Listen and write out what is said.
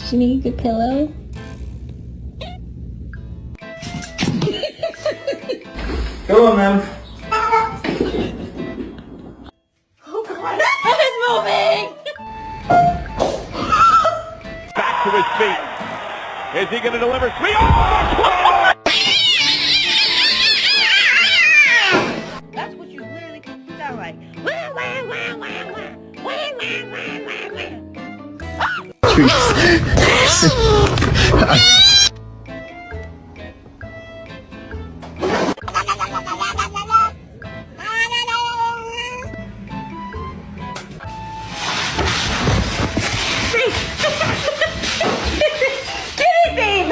Do you need a good pillow? Go on then. Oh God, it's moving! Back to his feet. Is he going to deliver? Oh! That's what you really sound like. Wah, wah, wah, wah, wah. Wah, wah, wah, wah, wah.